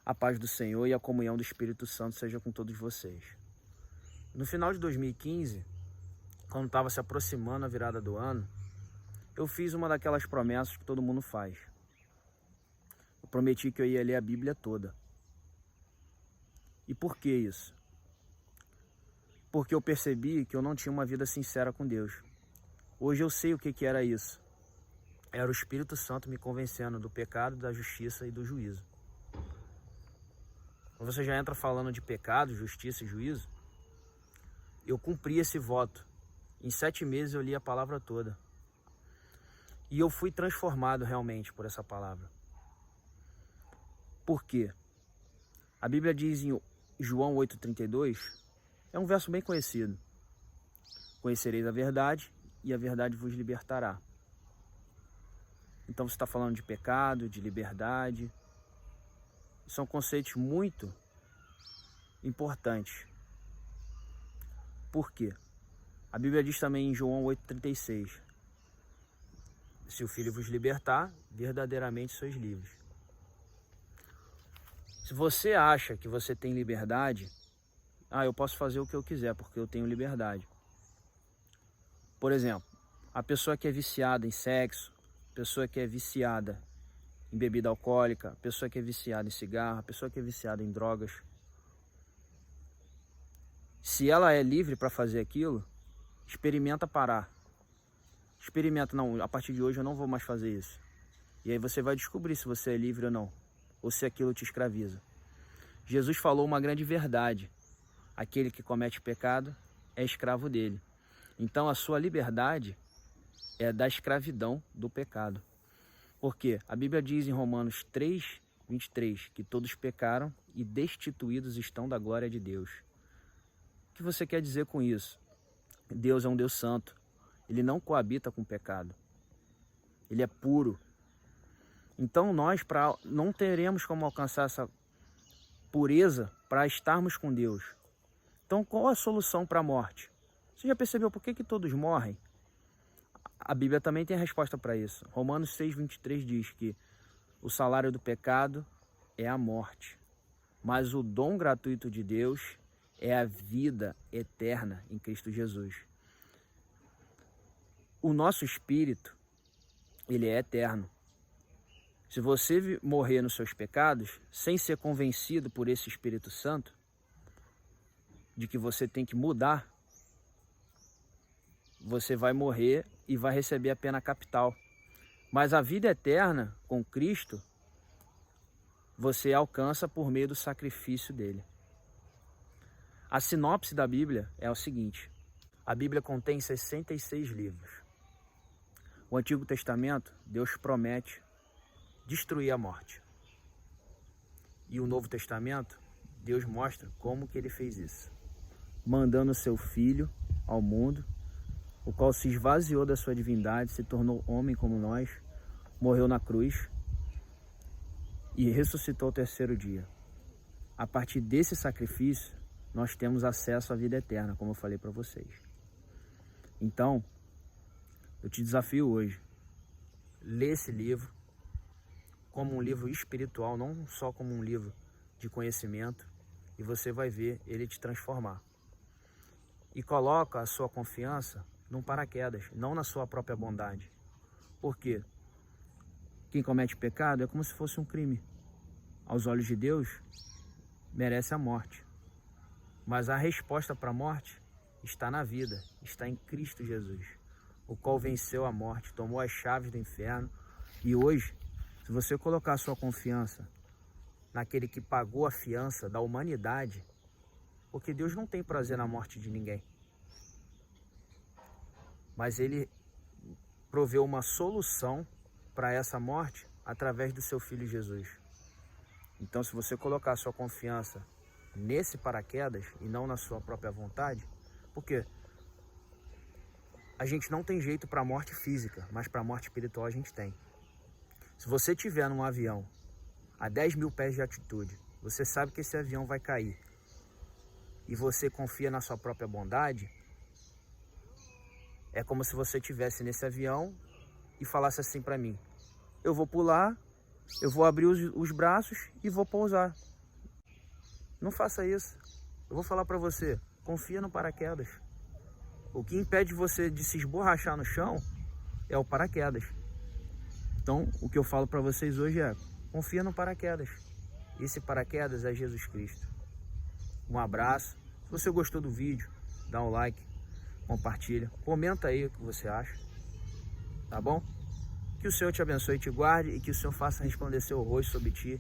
A paz do Senhor e a comunhão do Espírito Santo seja com todos vocês. No final de 2015, quando estava se aproximando a virada do ano, eu fiz uma daquelas promessas que todo mundo faz. Eu prometi que eu ia ler a Bíblia toda. E por que isso? Porque eu percebi que eu não tinha uma vida sincera com Deus. Hoje eu sei o que era isso. Era o Espírito Santo me convencendo do pecado, da justiça e do juízo. Quando você já entra falando de pecado, justiça e juízo, eu cumpri esse voto. Em 7 meses eu li a palavra toda. E eu fui transformado realmente por essa palavra. Por quê? A Bíblia diz em João 8,32, é um verso bem conhecido. Conhecereis a verdade e a verdade vos libertará. Então você está falando de pecado, de liberdade. São conceitos muito importantes. Por quê? A Bíblia diz também em João 8,36, se o Filho vos libertar, verdadeiramente sois livres. Se você acha que você tem liberdade, eu posso fazer o que eu quiser porque eu tenho liberdade. Por exemplo, a pessoa que é viciada em sexo, a pessoa que é viciada em bebida alcoólica, a pessoa que é viciada em cigarro, a pessoa que é viciada em drogas. Se ela é livre para fazer aquilo, experimenta parar. Experimenta, não, a partir de hoje eu não vou mais fazer isso. E aí você vai descobrir se você é livre ou não, ou se aquilo te escraviza. Jesus falou uma grande verdade. Aquele que comete pecado é escravo dele. Então a sua liberdade é da escravidão do pecado. Porque a Bíblia diz em Romanos 3:23 que todos pecaram e destituídos estão da glória de Deus. O que você quer dizer com isso? Deus é um Deus santo. Ele não coabita com o pecado. Ele é puro. Então nós não teremos como alcançar essa pureza para estarmos com Deus. Então qual a solução para a morte? Você já percebeu por que todos morrem? A Bíblia também tem a resposta para isso. Romanos 6:23 diz que o salário do pecado é a morte, mas o dom gratuito de Deus é a vida eterna em Cristo Jesus. O nosso espírito, ele é eterno. Se você morrer nos seus pecados, sem ser convencido por esse Espírito Santo, de que você tem que mudar, você vai morrer e vai receber a pena capital. Mas a vida eterna com Cristo, você alcança por meio do sacrifício dele. A sinopse da Bíblia é o seguinte: a Bíblia contém 66 livros. O Antigo Testamento, Deus promete destruir a morte. E o Novo Testamento, Deus mostra como que ele fez isso. Mandando o seu Filho ao mundo, o qual se esvaziou da sua divindade, se tornou homem como nós, morreu na cruz e ressuscitou ao 3º dia. A partir desse sacrifício, nós temos acesso à vida eterna, como eu falei para vocês. Então, eu te desafio hoje, lê esse livro como um livro espiritual, não só como um livro de conhecimento, e você vai ver ele te transformar. E coloca a sua confiança num paraquedas, não na sua própria bondade. Por quê? Quem comete pecado é como se fosse um crime. Aos olhos de Deus, merece a morte. Mas a resposta para a morte está na vida, está em Cristo Jesus, o qual venceu a morte, tomou as chaves do inferno. E hoje, se você colocar a sua confiança naquele que pagou a fiança da humanidade, porque Deus não tem prazer na morte de ninguém, mas ele proveu uma solução para essa morte através do seu Filho Jesus. Então, se você colocar a sua confiança nesse paraquedas e não na sua própria vontade, porque a gente não tem jeito para a morte física, mas para a morte espiritual a gente tem. Se você estiver num avião a 10.000 pés de altitude, você sabe que esse avião vai cair, e você confia na sua própria bondade, é como se você estivesse nesse avião e falasse assim para mim: eu vou pular, eu vou abrir os braços e vou pousar. Não faça isso. Eu vou falar para você, confia no paraquedas. O que impede você de se esborrachar no chão é o paraquedas. Então, o que eu falo para vocês hoje é, confia no paraquedas. Esse paraquedas é Jesus Cristo. Um abraço. Se você gostou do vídeo, dá um like, compartilha, comenta aí o que você acha, tá bom? Que o Senhor te abençoe e te guarde e que o Senhor faça resplandecer o rosto sobre ti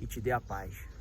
e te dê a paz.